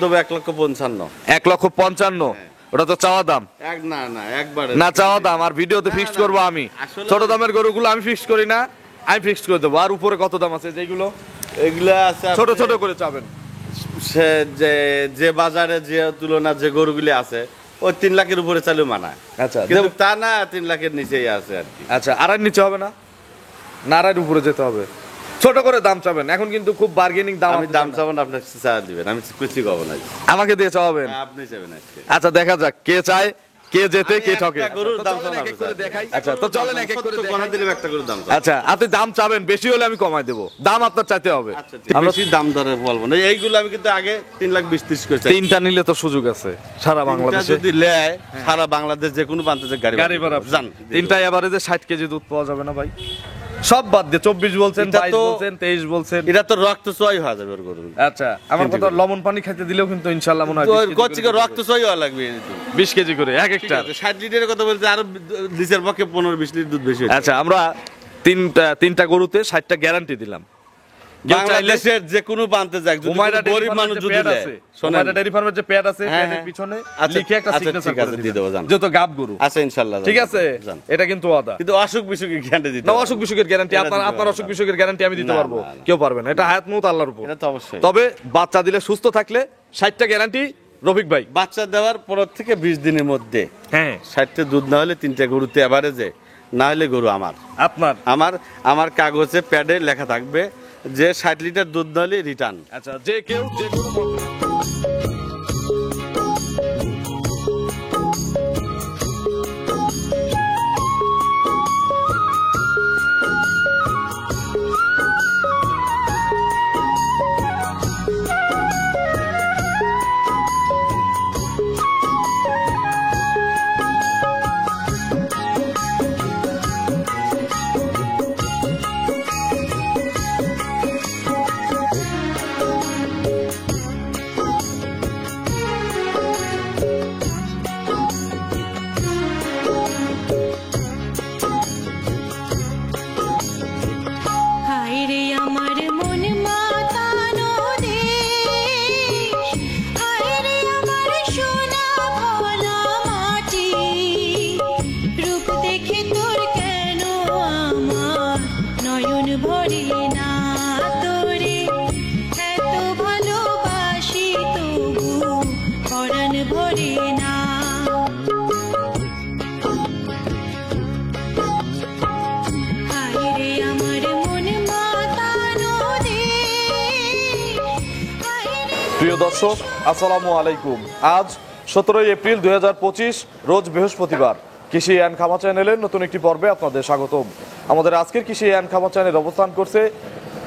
তবে 1,55,000 1,55,000 ওটা তো চাওয়া দাম না না একবারে না চাওয়া দাম আর ভিডিওতে ফিক্সড করব আমি ছোট দামের গরুগুলো আমি ফিক্সড করি না আমি ফিক্সড করে দেবো আর উপরে কত দাম আছে যেগুলো এগুলা আছে ছোট ছোট করে চাবেন সে যে বাজারে যে তুলনা যে গরুগুলি আছে ওই 3 লাখের উপরে চালু মানা আচ্ছা কিন্তু তা না 3 লাখের নিচেই আছে আর কি আচ্ছা আর নিচে হবে না নারায়ের উপরে যেতে হবে ছোট করে দাম চাবেন এখন কিন্তু খুব বার্গেনিং দাম আমি দাম চাবো না আপনাকে চা দিবেন আমি কিছু কব না আমাকে দিয়ে চাওয়াবেন আপনি চাবেন আজকে আচ্ছা দেখা যাক কে চায় কে জেতে কে ঠকে গরুর দাম দেখাই আচ্ছা তো চলেন এক এক করে দেখাই দিলে একটা গরুর দাম আচ্ছা আপনি দাম চাবেন বেশি হলে আমি কমাই দেব দাম আপনার চাইতে হবে আমরা বেশি দাম ধরে বলবো না এইগুলো আমি কিন্তু আগে 3,20,30 করে চাই তিনটা নিলে তো সুযোগ আছে সারা বাংলাদেশে যদি নেয় সারা বাংলাদেশ যে কোনো প্রান্তে যে গাড়ি ভাড়া জান তিনটা এভারেজে 60 কেজি দুধ পাওয়া যাবে না ভাই সব বাদ দিয়ে 24 বলছেন 22 বলছেন 23 বলছেন এটা তো রক্ত চয় হয়ে যাবে ওর গরু আচ্ছা আমার কথা লবণ পানি খাইতে দিলেও কিন্তু ইনশাআল্লাহ মনে হয় কচ্চিকে রক্ত চয় হওয়া লাগবে 20 কেজি করে এক একটা 60 লিটারের কথা বলতে আরো লিটার পক্ষে 15-20 লিটার দুধ বেশি আচ্ছা আমরা তিনটা গরুতে 60টা গ্যারান্টি দিলাম বাংলাদেশের যে কোনো প্রান্তে যাক যদি গরিব মানুষ যদি দেয় সোনাইরা ডেইরি ফার্মের যে প্যাড আছে প্যাডের পিছনে লিখে একটা সিগনেচার করে দিয়ে দেব জান যত গাব গরু আচ্ছা ইনশাআল্লাহ ঠিক আছে এটা কিন্তু ওয়াদা কিন্তু অসুখ বিসুখের গ্যারান্টি দিতে না অসুখ বিসুখের গ্যারান্টি আপনার অসুখ বিসুখের গ্যারান্টি আমি দিতে পারবো কেউ পারবে না এটা হায়াত মউত আল্লাহর উপর এটা তো অবশ্যই তবে বাচ্চা দিলে সুস্থ থাকলে 60টা গ্যারান্টি রফিক ভাই বাচ্চা দেওয়ার 15 থেকে 20 দিনের মধ্যে হ্যাঁ 60টা দুধ না হলে 3টা গরুতে এভারেজে না হলে গরু আমার কাগজে প্যাডে লেখা থাকবে যে 60 লিটার দুধ দলে রিটার্ন আচ্ছা যে কেউ যে কোনো প্রিয় দর্শক আসসালামু আলাইকুম আজ 17 এপ্রিল 2025 রোজ বৃহস্পতিবার কৃষি অ্যান্ড খামার চ্যানেলের নতুন একটি পর্বে আপনাদের স্বাগতম আমাদের আজকের কৃষি অ্যান্ড খামার চ্যানেল অবস্থান করছে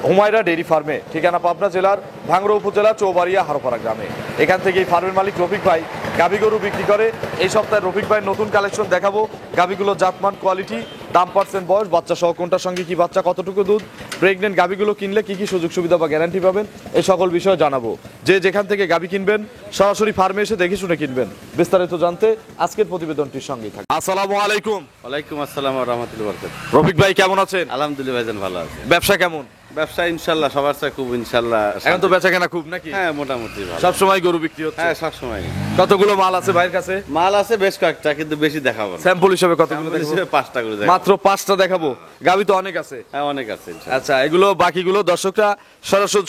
হুমায়রা ডেইরি ফার্মে ঠিকানা পাবনা জেলার ভাঙ্গুড়া উপজেলা চৌবাড়িয়া হারোপাড়া গ্রামে এখান থেকে এই ফার্মের মালিক রফিক ভাই গাভী গরু বিক্রি করে এই সপ্তাহে রফিক ভাই নতুন কালেকশন দেখাবো গাভীগুলোর জাতমান কোয়ালিটি দাম পার্সেন্ট বয়স বাচ্চা সহ কোনটার সঙ্গে কি বাচ্চা কতটুকু দুধ প্রেগনেন্ট গাভীগুলো কিনলে কি কি সুযোগ সুবিধা বা গ্যারান্টি পাবেন এই সকল বিষয় জানাবো যে যেখান থেকে গাভী কিনবেন সরাসরি ফার্মে এসে দেখে শুনে কিনবেন বিস্তারিত জানতে আজকের প্রতিবেদনটির সঙ্গেই থাকুন আসসালামু আলাইকুম ওয়ালাইকুম আসসালাম ওয়া রাহমাতুল্লাহি ওয়া বারাকাতুহু রফিক ভাই কেমন আছেন আলহামদুলিল্লাহ ভাইজান ভালো আছি ব্যবসা কেমন ব্যবসা ইনশাআল্লাহ সবার সাথে খুব ইনশাআল্লাহ এখন তো বেচা কেনা খুব নাকি হ্যাঁ মোটামুটি ভালো সব সময় গরু বিক্রি হচ্ছে হ্যাঁ সব সময় কতগুলো মাল আছে ভাইয়ের কাছে মাল আছে বেশ কয়েকটা কিন্তু বেশি দেখাবো না স্যাম্পল হিসেবে কতগুলো দেখাবো 5টা করে দেখাবো মাত্র 5টা দেখাবো গাভী তো অনেক আছে হ্যাঁ অনেক আছে ইনশাআল্লাহ আচ্ছা এগুলো বাকিগুলো দর্শকরা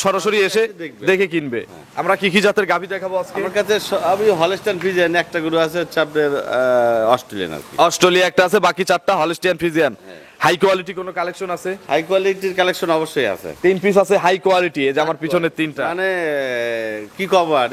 সরাসরি এসে দেখে কিনবে আমরা কি কি জাতের গাভী দেখাবো আজকে আমার কাছে আমি হলস্টাইন ফ্রিজিয়ান একটা গরু আছে হচ্ছে আপনার অস্ট্রেলিয়ান আর কি অস্ট্রেলিয়া একটা আছে বাকি 4টা হলস্টিয়ান ফ্রিজিয়ান হাই কোয়ালিটি কোনো কালেকশন আছে হাই কোয়ালিটির কালেকশন অবশ্যই আছে 3 পিস আছে হাই কোয়ালিটি এই যে আমার পিছনে 3টা মানে কি কব আর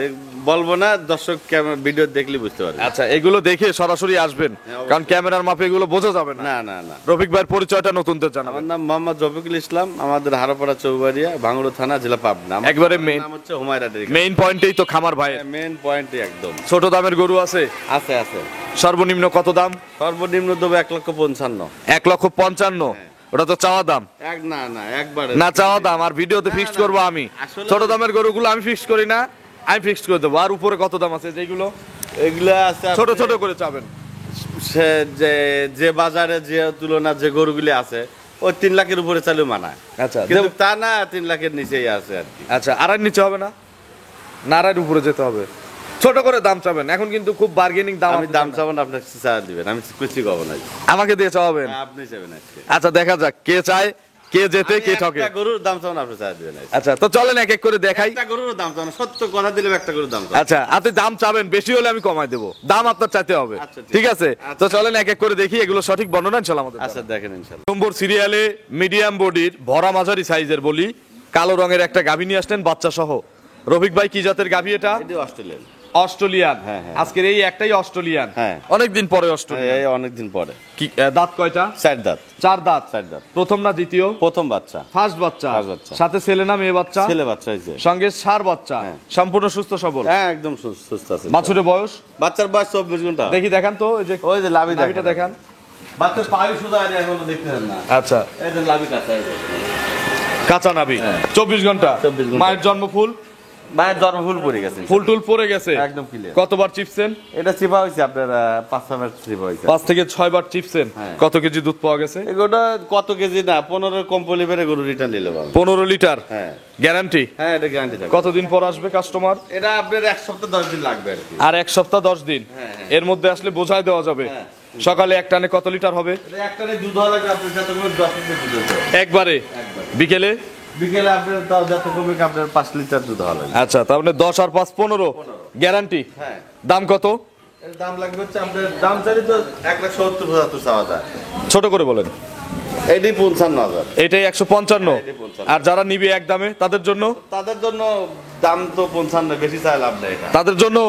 বলবো না দর্শক ভিডিও দেখলে বুঝতে পারবে আচ্ছা এগুলো দেখে সরাসরি আসবেন কারণ ক্যামেরার মাপে এগুলো বোঝা যাবে না না না না রফিক ভাইয়ের পরিচয়টা নতুনদের জানাবেন আমার নাম মোহাম্মদ রফিকুল ইসলাম আমাদের হারোপাড়া চৌবাড়িয়া ভাঙ্গুড়া থানা জেলা পাবনা একবারে মেইন নাম হচ্ছে হুমায়রা ডেইরি মেইন পয়েন্টেই তো খামার ভাই মেইন পয়েন্টই একদম ছোট দামের গরু আছে আছে আছে সর্বনিম্ন কত দাম সর্বনিম্ন দেবো 1,55,000 1,55,000 ওটা তো চাওয়া দাম না না একবারে না চাওয়া দাম আর ভিডিওতে ফিক্সড করব আমি ছোট দামের গরুগুলো আমি ফিক্সড করি না আমি ফিক্সড করে দেবো আর উপরে কত দাম আছে যেগুলো এগুলা আছে ছোট ছোট করে চাবেন সে যে বাজারে যে তুলনা যে গরুগুলি আছে ওই 3 লাখের উপরে চালু মানা আচ্ছা কিন্তু তা না 3 লাখের নিচেই আছে আর কি আচ্ছা আর নিচে হবে না নারায়ের উপরে যেতে হবে। ছোট করে দাম চাবেন, এখন কিন্তু খুব বার্গেনিং দাম। আমি দাম চাবো না, আপনার চা দিবেন, আমি কিছু কব না। আমাকে দিয়ে চাওয়াবেন? আপনি চাবেন আজকে। আচ্ছা দেখা যাক কে চায়, কে জেতে, কে ঠকে। একটা গরুর দাম চাবো না, আপনি চা দিবেন। আচ্ছা তো চলেন এক এক করে দেখাই। একটা গরুর দাম চাবো না, সত্য কথা দিলে একটা গরুর দাম চাবো। আচ্ছা আপনি দাম চাবেন, বেশি হলে আমি কমাই দেবো, দাম আপনার চাইতে হবে। আচ্ছা, ঠিক আছে, তো চলেন এক এক করে দেখি এগুলো সঠিক বর্ণনা ইনশাআল্লাহ আমাদের। আচ্ছা দেখেন ইনশাআল্লাহ। নম্বর সিরিয়ালে মিডিয়াম বডির ভরা মাঝারি সাইজের বলি কালো রঙের একটা গাভী নিয়ে আসলেন বাচ্চা সহ। রফিক ভাই কি জাতের গাভী এটা? এটি অস্ট্রেলিয়ান। অস্ট্রেলিয়ান। হ্যাঁ, হ্যাঁ। আজকের এই একটাই অস্ট্রেলিয়ান। হ্যাঁ। অনেকদিন পরে অস্ট্রেলিয়ান। এই অনেকদিন পরে। কি দাঁত কয়টা? 4 দাঁত। 4 দাঁত। 4 দাঁত। প্রথম না দ্বিতীয়? প্রথম বাচ্চা। ফার্স্ট বাচ্চা। First বাচ্চা। সাথে ছেলে না মেয়ে বাচ্চা? ছেলে বাচ্চা হইছে। সঙ্গে ষাঁড় বাচ্চা। হ্যাঁ। সম্পূর্ণ সুস্থ সবল। হ্যাঁ একদম সুস্থ আছে। বাছুরের বয়স? বাচ্চার বয়স 24 ঘন্টা। দেখি দেখান তো, এই যে ওই যে লাভি লাভিটা দেখান। বাচ্চার পায়ে সুদা আর এখনো দেখতে দেন না। আচ্ছা এই যে লাভি কাটা এই যে। কাঁচা নাভি। হ্যাঁ। 24 ঘন্টা। 24 ঘন্টা। মায়ের জন্ম ফুল? মায়ের জন্ম ফুল পড়ে গেছে। ফুল টুল পড়ে গেছে একদম ক্লিয়ার। কতবার চিপছেন? এটা চিপা হইছে আপনার 5 বার চিপা হইছে। 5 থেকে 6 বার চিপছেন। হ্যাঁ। কত কেজি দুধ পাওয়া গেছে? এগুলো কত কেজি না 15 কম পলিভারে গরু রিটার্ন নিলে পাবো। 15 লিটার। হ্যাঁ গ্যারান্টি? হ্যাঁ এটা গ্যারান্টি থাকবে। কতদিন পর আসবে কাস্টমার? এটা আপনার 1 সপ্তাহ 10 দিন লাগবে আর কি। আর 1 সপ্তাহ 10 দিন। হ্যাঁ, হ্যাঁ। এর মধ্যে আসলে বোঝাই দেওয়া যাবে। হ্যাঁ। সকালে এক টানে কত লিটার হবে? এটা একটারে দুধ হওয়া লাগবে আপনার সাথে করে 10 লিটার দুধ হতে হবে। একবারে? বিকেলে? বিকেলে আপনার তাও যত কমে আপনার 5 লিটার দুধ হওয়া লাগবে। আচ্ছা তার মানে 10 আর 5 15 গ্যারান্টি। হ্যাঁ। দাম কত? এর দাম লাগবে হচ্ছে আপনার দাম চাইলে তো 1,70,000 চাওয়া যায়। ছোট করে বলেন। এটি 55,000। এটাই 155। এটাই 55। আর যারা নিবে এক দামে তাদের জন্য? তাদের জন্য দাম তো 55, বেশি চাই লাভ নেই এটা। তাদের জন্য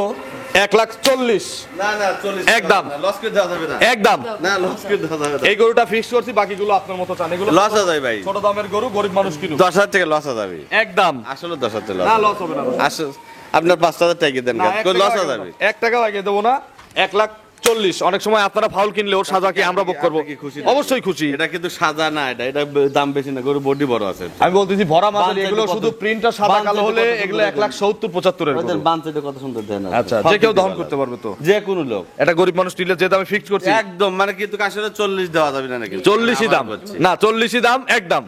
1,40,000 না না 40 একদম। লস করে দেওয়া যাবে না। একদম। না লস করে দেওয়া যাবে না। এই গরুটা ফিক্স করছি, বাকিগুলো আপনার মতো চান। এগুলো লস হয়ে যায় ভাই। ছোট দামের গরু, গরিব মানুষ কিনুক। 10,000 টাকা লস হয়ে যাবে। একদম। আসলে 10,000 টাকা না লস লস হবে না। আসলে আপনার 5,000 টাকা দেন না, এক কই লস টাকা হয়ে আগে যাবে। দেবো। 1 টাকা আগে দেবো না। 1,40,000। অনেক সময় আপনারা ফাউল কিনলে ওর সাজা কি আমরা ভোগ করবো? আপনি কি খুশি? অবশ্যই খুশি। এটা কিন্তু সাদা না, এটা এটা দাম বেশি না, গরু বডি বড় আছে। আমি বলতেছি ভরা মাঝারি, বান এগুলো চাইতে শুধু কত? প্রিন্টটা সাদা বান কালো চাইতে হলে কত এগুলো সুন্দর 1,70,75 এর ওদের গরু। বানতে কত সুন্দর দেন। আচ্ছা যে কেউ দহন করতে পারবে তো? যে কোনো লোক। এটা গরিব মানুষ নিলে যে দামে ফিক্স করছি একদম মানে কিন্তু আসলে 40 দেওয়া যাবে না নাকি? 40ই দাম না, 40ই দাম একদম।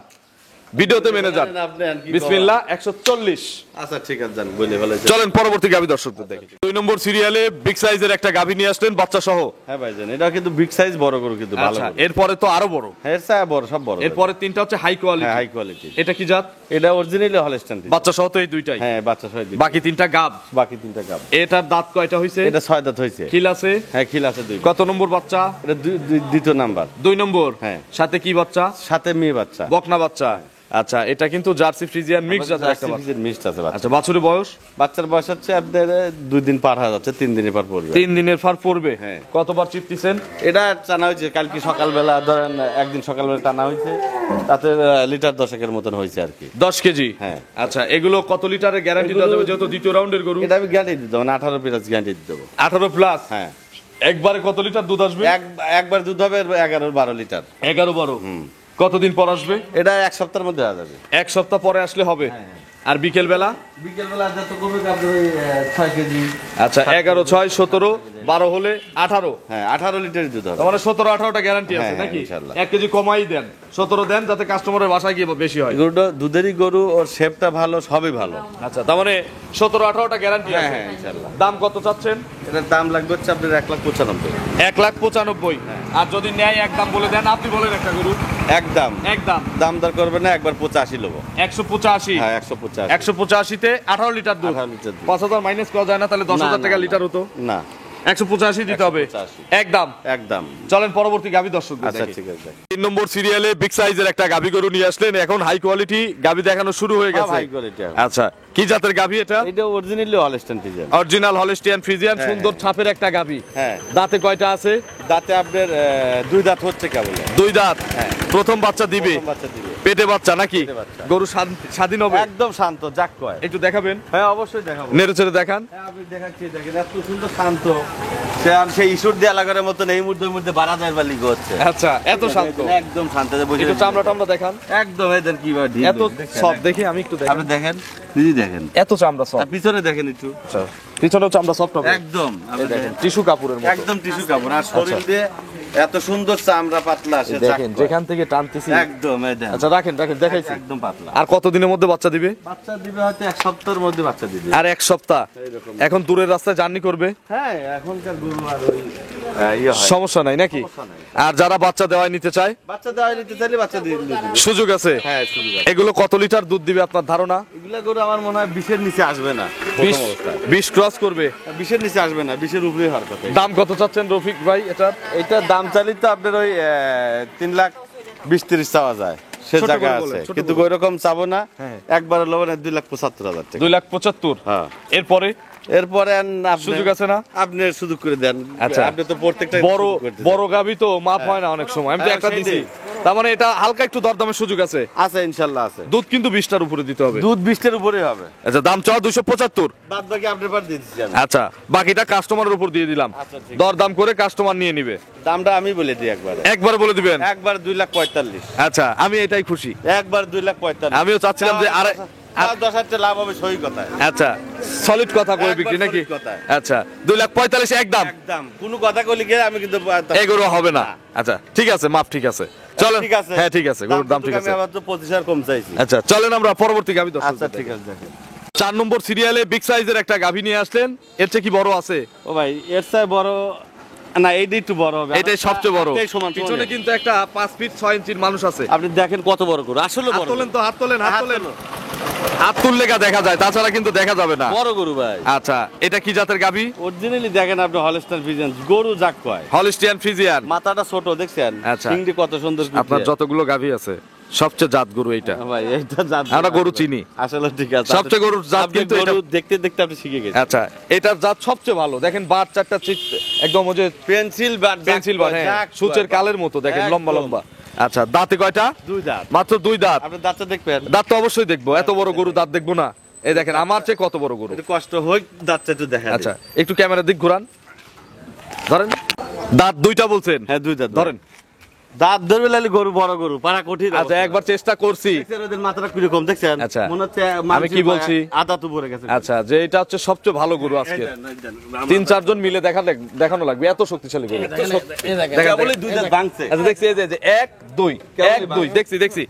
ভিডিওতে মেনে যান। আপনি আর কি বিসমিল্লাহ 140। আচ্ছা ঠিক আছে জান বলে ভালো। চলেন পরবর্তী গাভী দর্শকদের দেখি। 2 নম্বর সিরিয়ালে বিগ সাইজের একটা গাভী নিয়ে আসলেন বাচ্চা সহ। হ্যাঁ ভাই জান এটা কিন্তু বিগ সাইজ বড় গরু কিন্তু ভালো আচ্ছা গরু। এরপরে তো আরো বড়। হ্যাঁ সাহেব বড় সব বড়। এরপরে তিনটা হচ্ছে হাই কোয়ালিটি। হ্যাঁ হাই কোয়ালিটি। এটা কি জাত? এটা অরিজিনালি হলস্টাইন। বাচ্চা সহ তো এই দুইটাই। হ্যাঁ বাচ্চা সহ দিই। বাকি তিনটা গাব। বাকি তিনটা গাব। এটার দাঁত কয়টা হইছে? এটা 6 দাঁত হইছে। খিল আছে? হ্যাঁ খিল আছে 2। কত নম্বর বাচ্চা? এটা দ্বিতীয় নাম্বার। 2 নম্বর। হ্যাঁ। সাথে কি বাচ্চা? সাথে মেয়ে বাচ্চা। বকনা বাচ্চা। আচ্ছা এটা কিন্তু জার্সি ফ্রিজিয়ান মিক্স জাতের একটা বাচ্চা। মিক্সড আছে বাচ্চা। আচ্ছা বাছুরের বয়স? বাচ্চার বয়স হচ্ছে আপনার 2 দিন পার হয়ে যাচ্ছে, 3 দিনের পর পড়বে। 3 দিনের ফার পড়বে। হ্যাঁ। কতবার চিপতিছেন? এটা টানা হয়েছে কালকে সকালবেলা, ধরেন একদিন সকালবেলা টানা হয়েছে, তাতে লিটার 10 মতন হয়েছে আর কি। 10 কেজি। হ্যাঁ। আচ্ছা এগুলো কত লিটারের গ্যারান্টি দেওয়া যাবে যেহেতু দ্বিতীয় রাউন্ডের গরু? এটা আমি গ্যারান্টি দিতে দেবো না, 18 প্লাস গ্যারান্টি দিতে দেবো। 18 প্লাস। হ্যাঁ। একবারে কত লিটার দুধ আসবে? একবার দুধ হবে 11-12 লিটার। 11-12। কতদিন পর আসবে? এটা 1 সপ্তাহের মধ্যে হয়ে যাবে। 1 সপ্তাহ পরে আসলে হবে। আর বিকেল বেলা? বিকেলবেলা যত কমে আপনি 6 কেজি। আচ্ছা 11 6 17 12 হলে 18। হ্যাঁ 18 লিটার দুধ হবে। তার মানে 17-18টা গ্যারান্টি আছে হ্যাঁ, নাকি? ইনশাআল্লাহ। 1 কেজি কমাই দেন, 17 দেন যাতে কাস্টমারের বাসায় গিয়ে বেশি হয়। গরুটা দুধেরই গরু, ওর শেপটা ভালো, সবই ভালো। আচ্ছা তার মানে 17-18টা গ্যারান্টি হ্যাঁ আছে। হ্যাঁ ইনশাআল্লাহ। দাম কত চাচ্ছেন? এটার দাম লাগবে হচ্ছে আপনার 1,95,000। 1,95,000। আর যদি নেয় একদম বলে দেন, আপনি বলেন একটা গরু একদম একদম দাম দর করবে না, একবার 85 নেবো। 185। হ্যাঁ 185। 185 তে 18 লিটার দুধ। 18 লিটার দুধ। 5,000 মাইনাস করা যায় না? তাহলে 10,000 না, টাকা না, লিটার হতো। না 185 দিতে হবে 185 একদম। একদম। চলেন পরবর্তী গাভী দর্শক। আচ্ছা ঠিক আছে। 3 নম্বর সিরিয়ালে বিগ সাইজের একটা গাভী গরু নিয়ে আসলেন, এখন হাই কোয়ালিটি গাভী দেখানো শুরু হয়ে গেছে। High quality. আচ্ছা কি জাতের গাভী এটা? এটা originally Holstein Friesian. Original Holstein Friesian, হ্যাঁ, সুন্দর ছাপের একটা গাভী। হ্যাঁ। দাঁতে কয়টা আছে? দাঁতে আপনার 2 দাঁত হচ্ছে কেবল। 2 দাঁত। হ্যাঁ। প্রথম বাচ্চা দিবে? প্রথম বাচ্চা দিবে। পেটে বাচ্চা নাকি? পেটে বাচ্চা। গরু স্বাধীন হবে? একদম শান্ত, যাক কয়। একটু দেখাবেন? হ্যাঁ অবশ্যই দেখাবো। নেড়ে চেড়ে দেখান। হ্যাঁ আপনি দেখাচ্ছি, দেখেন এত সুন্দর শান্ত। সেই ইস্যুর দিয়ে লাগার মতন এই মুহূর্তের মধ্যে বাড়া যায় বালি হচ্ছে। আচ্ছা এত শান্ত? একদম শান্ত। একটু চামড়া টামড়া দেখান। একদম এদের কি ভাই এত সব দেখি আমি একটু দেখান। আপনি দেখেন, নিজে দেখেন। এত চামড়া সব। আর পিছনে দেখেন একটু। পিছনেও চামড়া সফট হবে একদম আপনি দেখেন। টিস্যু কাপড়ের মতো। একদম টিস্যু কাপড়। আর শরীর দিয়ে এত সুন্দর চামড়া পাতলা সে দেখেন যেখান থেকে টানতেছি একদম আচ্ছা রাখেন দেখাইছি একদম পাতলা। আর কতদিনের মধ্যে বাচ্চা দিবে? বাচ্চা দিবে হয়তো 1 সপ্তাহের মধ্যে বাচ্চা দিবে। আর 1 সপ্তাহ এইরকম। এখন দূরের রাস্তায় জার্নি করবে? হ্যাঁ এখনকার গরু আর ওই সমস্যা নাই নাকি? সমস্যা নাই। আর যারা বাচ্চা দেওয়ায় নিতে চায় বাচ্চা দেওয়া নিতে চাইলে বাচ্চা দিয়ে দিবে। সুযোগ আছে? হ্যাঁ সুযোগ আছে। এগুলো কত লিটার দুধ দিবে আপনার ধারণা? এগুলা গরু আমার মনে হয় 20-এর নিচে আসবে না প্রথম অবস্থায়। 20 ক্রস করবে? 20-এর নিচে আসবে না, 20-এর উপরেই হওয়ার কথা। দাম কত চাচ্ছেন রফিক ভাই এটা? এইটার দাম চাইলে তো আপনার ওই 3,20,30 চাওয়া যায়, সে ছোট জায়গা করে আছে, বলেন, ছোট কিন্তু করে। ওইরকম চাবো না। হ্যাঁ। একবার লবেন 2,75,000 টাকা। 2,75,000? হ্যাঁ। এরপরে এরপরে আপনি- সুযোগ আছে না? আপনি সুযোগ করে দেন। আচ্ছা। আপনি তো প্রত্যেকটা বড় বড় গাবি তো মাপ হয় না অনেক সময়, আমি তো হ্যাঁ, একটা দিছি, তার মানে এটা হালকা একটু দরদামের সুযোগ আছে। আছে, ইনশাল্লাহ আছে। দুধ কিন্তু 20টার উপরে দিতে হবে। দুধ 20-এর উপরেই হবে। আচ্ছা দাম চাও 275? বাদ বাকি আপনার পার দিয়ে দিচ্ছি আমি। আচ্ছা বাকিটা কাস্টমারের উপর দিয়ে দিলাম, আচ্ছা, ঠিক দরদাম করে কাস্টমার নিয়ে নিবে। দামটা আমি বলে দিই একবার। একবার বলে দিবেন? একবার 2,45,000। আচ্ছা আমি এটাই খুশি। একবার 2,45,000। আমিও চাচ্ছিলাম যে আরে 10,000 লাভ হবে, সহি কথায়। আচ্ছা সলিড কথা করে একবার বিক্রি নাকি? solid কথায়। আচ্ছা 2,45,000 একদম? একদম কোনো কথা কইলে গিয়ে আমি কিন্তু এগুলো হবে না। আচ্ছা ঠিক আছে, মাপ ঠিক আছে, চলেন। ঠিক আছে। হ্যাঁ ঠিক আছে, গরুর দাম ঠিক আছে। আমি আবার তো 25,000 কম চাইছি। আচ্ছা চলেন আমরা পরবর্তী গাভি দর্শক। আচ্ছা ঠিক আছে, দেখেন। 4 নম্বর সিরিয়ালে বিগ সাইজের একটা গাভি নিয়ে আসলেন, এর চেয়ে কি বড় আছে? ও ভাই এর চেয়ে বড় না, এইটাই একটু বড় হবে। এটাই সবচেয়ে বড়। এটাই সমান পিছনে সমান। কিন্তু একটা 5 ফিট 6 ইঞ্চির মানুষ আছে। আপনি দেখেন কত বড় গরু, আসলে হাত বড় তোলেন গরু। তো, হাত তোলেন, হাত হাত তোলেন। তোলো। হাত তুললে দেখা যায়, তাছাড়া কিন্তু দেখা যাবে না। বড় গরু ভাই। আচ্ছা এটা কি জাতের গাভি? অরিজিনালি দেখেন আপনি হলস্টাইন ফ্রিজিয়ান গরু যাক কয়। Holstein Friesian. মাথাটা ছোট দেখছেন, আচ্ছা। সিংড়ি কত সুন্দর। আপনার যতগুলো গাভি আছে সবচেয়ে জাত গরু এইটা। ভাই এইটা জাত আমরা গরু চিনি। আসলে ঠিক আছে। সবচেয়ে গরুর জাত আপনি কিন্তু এটা। গরু দেখতে দেখতে আপনি শিখে গেছেন। আচ্ছা এটার জাত সবচেয়ে ভালো। দেখেন বাট চারটা একদম ওই যে পেন্সিল বাট, পেন্সিল বাট, হ্যাঁ সূচের কালের মতো দেখেন, লম্বা একদম। লম্বা। আচ্ছা দাঁতে কয়টা? 2 দাঁত। মাত্র 2 দাঁত। আপনি দাঁতটা দেখবেন। দাঁত তো অবশ্যই দেখবো, এত বড় গরু দাঁত দেখবো না? এই দেখেন আমার চেয়ে কত বড় গরু। একটু কষ্ট হোক, দাঁতটা একটু দেখা। আচ্ছা একটু ক্যামেরার দিক ঘুরান, ধরেন। দাঁত 2টা বলছেন? হ্যাঁ 2 দাঁত ধরেন। দাঁত ধরবে লালি গরু বড় গরু পারা কঠিন। আচ্ছা একবার চেষ্টা করছি। দেখছেন ওদের মাথাটা কিরকম দেখছেন? আচ্ছা। মনে হচ্ছে আমি কি বলছি? আদা তো পড়ে গেছে। আচ্ছা যে এটা হচ্ছে সবচেয়ে ভালো গরু আজকে। 3-4 জন মিলে দেখানো লাগবে, এত শক্তিশালী গরু। দেখেন, বলে 2 দাঁত ভাঙছে। আচ্ছা দেখছি এই যে 1 2 1 2 দেখছি।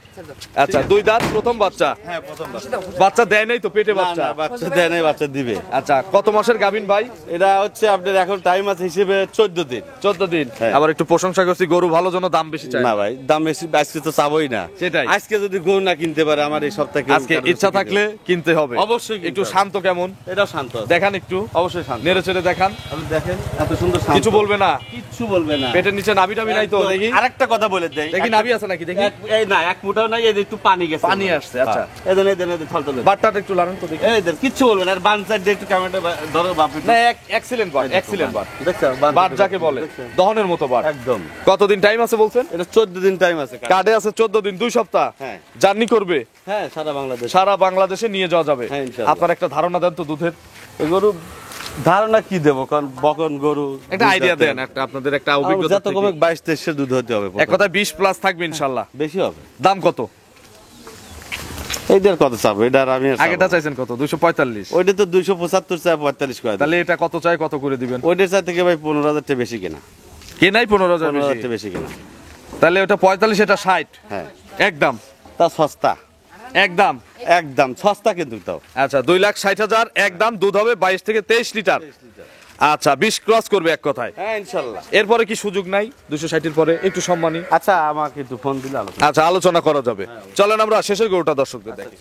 আচ্ছা 2 দাঁত, প্রথম বাচ্চা। হ্যাঁ প্রথম বার। বাচ্চা দেয় নাই তো পেটে না বাচ্চা? না, বাচ্চা দেয় নাই, বাচ্চা দিবে। আচ্ছা কত মাসের গাভিন ভাই? এটা হচ্ছে আপনার এখন টাইম আছে হিসেবে 14 দিন। 14 দিন। হ্যাঁ। আবার একটু প্রশংসা করছি, গরু ভালো জন্য দাম বেশি চাই না ভাই দাম বেশি আজকে তো চাবই না। সেটাই। আজকে যদি গরু না কিনতে পারে আমার এই সপ্তাহে আজকে ইচ্ছা থাকলে কিনতে হবে। অবশ্যই কিনতে একটু হবে। শান্ত কেমন এটাও শান্ত আছে। দেখান, একটু অবশ্যই শান্ত। নেড়ে চেড়ে দেখান। আপনি দেখেন এত সুন্দর শান্ত। কিছু বলবে না? কিচ্ছু বলবে না। পেটের নিচে নাভি টাভি নাই তো? একদম। দেখি আরেকটা কথা বলে দেই। দেখি নাভি আছে নাকি দেখি। এই না এক মুঠাও নাই, এই যে একটু পানি গেছে। পানি আসছে, আচ্ছা। এদের থলথলে। বাটটাটা একটু লাগান তো দেখি। এদের কিচ্ছু বলবে না। আর বান সাইড দিয়ে একটু ক্যামেরাটা ধরো বাপরে। না এক্সিলেন্ট বাট, এক্সিলেন্ট বাট। দেখছো বাট যাকে বলে দহনের মতো বাট। একদম। কতদিন টাইম আছে বলছেন? এটা 14 দিন টাইম আছে। কার্ডে আছে 14 দিন, 2 সপ্তাহ। হ্যাঁ। জার্নি করবে হ্যাঁ সারা বাংলাদেশ। সারা বাংলাদেশে নিয়ে যাওয়া যাবে। হ্যাঁ, ইনশাআল্লাহ। আপনার একটা ধারণা দেন তো দুধের। এই গরু ধারণা কি দেবো, কারণ বকন গরু একটা আইডিয়া দেন, একটা আপনাদের একটা অভিজ্ঞতা যত কমে থেকে। 22-23 দুধ হতে হবে। এক কথা 20 প্লাস থাকবে ইনশাআল্লাহ। বেশি হবে। দাম কত? এইটার কত চাবো? এটার আমি আর চাবো আগেটা না। চাইছেন কত? 245। ওইটা তো 275 চাই, 45 করে দেন। তাহলে এটা কত চাই, কত করে দিবেন? ওইটার চাই থেকে ভাই 15,000 টাকা বেশি কেনা। কেনাই 15,000 15,000 বেশি। টাকা বেশি কেনা। তাহলে ওটা 45, এটা 60। হ্যাঁ একদম তা সস্তা। একদম। একদম সস্তা কিন্তু তাও। আচ্ছা 2,60,000 একদম। দুধ হবে 22 থেকে 23 লিটার। আচ্ছা 20 ক্রস করবে এক কথায়। হ্যাঁ ইনশাআল্লাহ। এরপরে কি সুযোগ নাই? 260 এর পরে একটু সম্মানী। আচ্ছা আমাকে একটু ফোন দিলে আলোচনা। আচ্ছা আলোচনা করা যাবে। চলেন আমরা শেষের গরুটা দর্শকদের দেখি।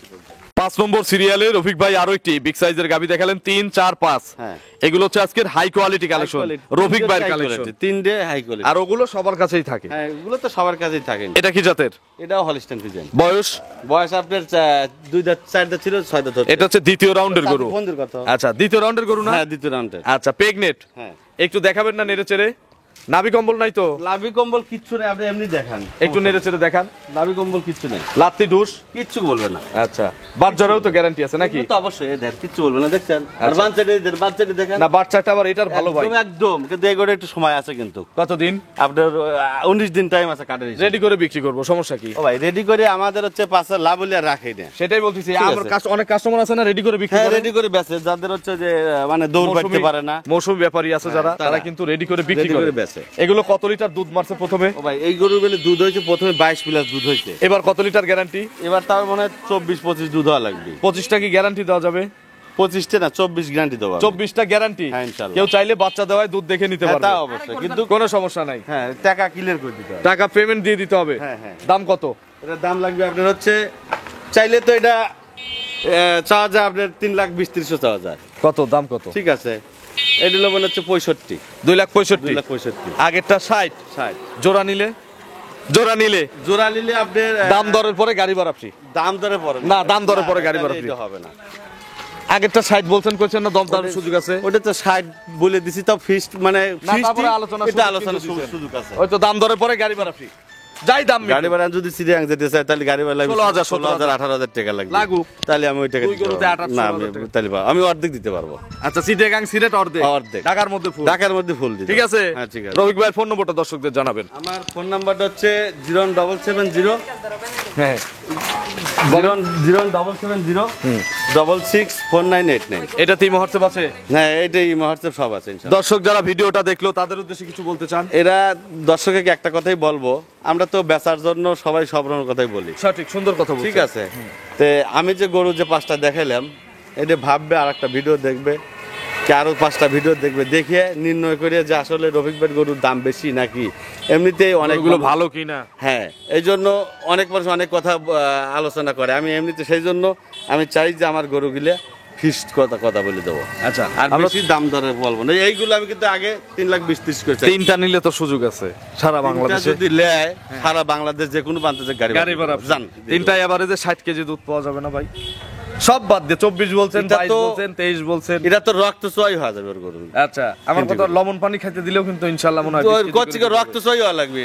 5 নম্বর সিরিয়ালে রফিক ভাই আরো একটি বিগ সাইজের গাবি দেখালেন, 3 4 5। হ্যাঁ। এগুলো হচ্ছে আজকের হাই কোয়ালিটি কালেকশন, রফিক ভাইয়ের কালেকশন। 3 day high quality. আর ওগুলো সবার কাছেই থাকে। হ্যাঁ এগুলো তো সবার কাছেই থাকে। এটা কি জাতের? এটাও হলস্টাইন ফ্রিজিয়ান। বয়স? বয়স আপনার 2 দাঁত 4 দাঁত ছিল, 6 দাঁত হচ্ছে। এটা হচ্ছে দ্বিতীয় রাউন্ডের গরু। বন্ধুর কথা। আচ্ছা দ্বিতীয় রাউন্ডের গরু না? হ্যাঁ দ্বিতীয় রাউন্ডে। আচ্ছা প্রেগনেট। হ্যাঁ। একটু দেখাবেন না নেড়ে চেড়ে? নাভি কম্বল নাই তো? লাভি কম্বল কিচ্ছু নেই, আপনি এমনি দেখান। একটু নেড়ে চেড়ে দেখান। লাভি কম্বল কিচ্ছু নেই। লাত্তি ডুস কিচ্ছু বলবে না। আচ্ছা বাচ্চারাও তো গ্যারান্টি আছে নাকি? এগুলো তো অবশ্যই এদের কিচ্ছু বলবে না, দেখছেন। আর আচ্ছা। বাচ্চাটি দেখেন। না বাচ্চাটা আবার এটার ভালো ভাই। একদম একদম, কিন্তু এগুলো একটু সময় আছে কিন্তু। কতদিন? আপনার 19 দিন টাইম আছে কাটার। রেডি করে বিক্রি করব, সমস্যা কি? ও ভাই রেডি করে আমাদের হচ্ছে 5 লাভ হলে আর রাখি না। সেটাই বলতেছি, ঠিক আমার আছে। অনেক কাস্টমার আছে না রেডি করে বিক্রি হ্যাঁ করে। রেডি করে বেচে, যাদের হচ্ছে যে মানে দৌড় পাইতে পারে না। মৌসুমী ব্যাপারী আছে যারা, তারা তারা। কিন্তু রেডি করে বিক্রি Ready করে। করে বেচে। বেচে। এগুলো কত লিটার দুধ মারছে প্রথমে? ও ভাই এই গরুর বেলে দুধ হয়েছে প্রথমে 22 প্লাস দুধ হয়েছে। এবার কত লিটার গ্যারান্টি? এবার তাও মনে হয় 24-25 দুধ হওয়া লাগবে। 25টা কি গ্যারান্টি দেওয়া যাবে? 25টা না 24 গ্যারান্টি দেবো। 24টা গ্যারান্টি? হ্যাঁ, ইনশাআল্লাহ। কেউ চাইলে বাচ্চা দেওয়ায় দুধ দেখে নিতে হ্যাঁ, পারবে? তা অবশ্যই, কিন্তু কোনো সমস্যা নাই। হ্যাঁ টাকা ক্লিয়ার করে দিতে হবে। টাকা পেমেন্ট দিয়ে দিতে হবে? হ্যাঁ, হ্যাঁ। দাম কত? এটার দাম লাগবে আপনার হচ্ছে, চাইলে তো এটা চাওয়া যায় আপনার 3,20,000 চাওয়া যায়। কত দাম কত? ঠিক আছে, এটা হলো মনে হচ্ছে 65। 2,65,000। 2,65,000। আগেরটা 60। 60 জোড়া নিলে? জোড়া নিলে জোড়া নিলে আপনার দাম দরের পরে গাড়ি ভাড়া ফ্রি? দাম দরে পড়ে না, দাম দরে পরে গাড়ি ভাড়া ফ্রি এটা হবে না। আগেরটা 60 বলছেন, করছেন না? দম দরের সুযোগ আছে? ওটা তো 60 বলে দিছি, তাও ফিক্সড মানে না, ফিক্সড তারপরে আলোচনা এটা সুযোগ আলোচনা কিন্তু দিছেন। সুযোগ আছে। ওই তো দাম দরের পরে গাড়ি ভাড়া ফ্রি। যাই দাম গাড়ি ভাড়া যদি সিরিয়াং যেতে চাই তাহলে গাড়ি ভাড়া লাগবে 16,000, 16,000 18,000 টাকা লাগবে। লাগুক। তাহলে আমি ওই টাকা দুই দিতে গরুতে পারবো 18,000 না, তাহলে আমি অর্ধেক দিতে পারবো। আচ্ছা, সিটেগাং সিলেট অর্ধেক? অর্ধেক। ঢাকার মধ্যে ফুল? ঢাকার মধ্যে ফুল দিতে। ঠিক আছে। হ্যাঁ ঠিক আছে। রফিক ভাইয়ের ফোন নম্বরটা দর্শকদের জানাবেন। আমার ফোন নাম্বারটা হচ্ছে 01770 হ্যাঁ, 01770 664989। এটা তিন হোয়াটসঅ্যাপ আছে? হ্যাঁ এটাই হোয়াটসঅ্যাপ সব আছে ইনশাআল্লাহ। দর্শক যারা ভিডিওটা দেখলো তাদের উদ্দেশ্যে কিছু বলতে চান? এরা দর্শককে একটা কথাই বলবো, আমরা তো বেচার জন্য সবাই সব রকমের কথাই বলি। সঠিক, সুন্দর কথা বলছেন। ঠিক আছে, তে আমি যে গরু যে 5টা দেখাইলাম, এটা ভাববে আর একটা ভিডিও দেখবে, কি আরো 5টা ভিডিও দেখবে, দেখে নির্ণয় করে যে আসলে রফিক ভাইয়ের গরুর দাম বেশি নাকি এমনিতেই অনেকগুলো অনেকগুলো ভালো কিনা। হ্যাঁ, এই জন্য অনেক মানুষ অনেক কথা আলোচনা করে। আমি এমনিতে সেই জন্য আমি চাই যে আমার গরুগুলো ফিক্সড কথা বলে দেবো। আচ্ছা, আর আমরা বেশি দাম দরে বলবো না। এইগুলো আমি কিন্তু আগে 3,20,000 করে চাই। তিনটা নিলে তো সুযোগ আছে সারা তিনটা বাংলাদেশে। যদি নেয় সারা বাংলাদেশ যে কোনো প্রান্তে যে গাড়ি ভাড়া জান তিনটায় এভারেজে 60 কেজি দুধ পাওয়া যাবে না ভাই? সব বাদ দিয়ে 24 বলছেন, এটা 22 তো- বলছেন, 23 বলছেন। এটা তো রক্ত সোয়াই হয়ে যাবে ওর গরু। আচ্ছা, আমার কথা লবণ পানি খাইতে দিলেও কিন্তু ইনশাআল্লাহ মনে হয় 20 কচ্ছি কেজি করে রক্ত সোয়াই হওয়া লাগবে।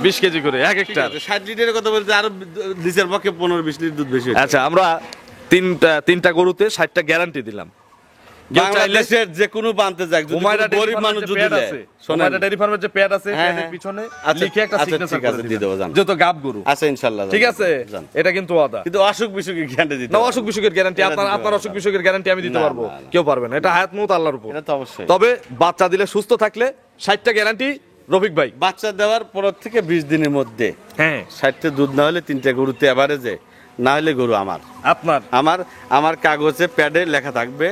20 কেজি করে এক একটা। 60 লিটারের কথা বলতে আরো লিটার পক্ষে 15-20 লিটার দুধ বেশি হচ্ছে। আচ্ছা, আমরা তিনটা গরুতে 60টা গ্যারান্টি দিলাম। কেউ চাইলে বাংলাদেশের যে কোনো প্রান্তে যাক, যদি হুমায়রা কোনো গরিব মানুষ যদি নেয়, শোনেন, হুমায়রা ডেইরি ফার্মের যে প্যাড আছে, হ্যাঁ, প্যাডের হ্যাঁ। পিছনে আচ্ছা, লিখে একটা আচ্ছা, সিগনেচার ঠিক আছে, করে দিয়ে দেবো, জান। যত গাব গরু। আচ্ছা ইনশাআল্লাহ ঠিক আছে, জান। এটা কিন্তু ওয়াদা। কিন্তু অসুখ বিসুখের গ্যারান্টি দিতে না, হবে। অসুখ বিসুখের গ্যারান্টি এটা দিতে আপনার হবে অসুখ না। বিসুখের গ্যারান্টি আমি দিতে না, পারবো? না, না। কেউ পারবে না, এটা হায়াত মউত আল্লাহর উপর। এটা তো অবশ্যই। তবে বাচ্চা দিলে সুস্থ থাকলে 60টা গ্যারান্টি রফিক ভাই। বাচ্চা দেওয়ার 15 থেকে 20 দিনের মধ্যে হ্যাঁ, 60টা দুধ না হলে 3টা গরুতে এভারেজে, না হলে গরু আমার আপনার। আমার কাগজে প্যাডে লেখা থাকবে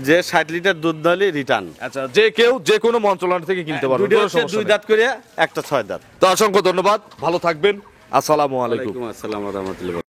যে 60 লিটার দুধ না হলে রিটার্ন। আচ্ছা, যে কেউ যে কোনো মন্ত্রণালয় থেকে কিনতে পারবে, দুটো কোনো হচ্ছে সমস্যা 2 নেই। দাঁত করে, একটা 6 দাঁত। তো অসংখ্য ধন্যবাদ, ভালো থাকবেন, আসসালামু আলাইকুম। ওয়ালাইকুম আসসালাম ওয়া রাহমাতুল্লাহ।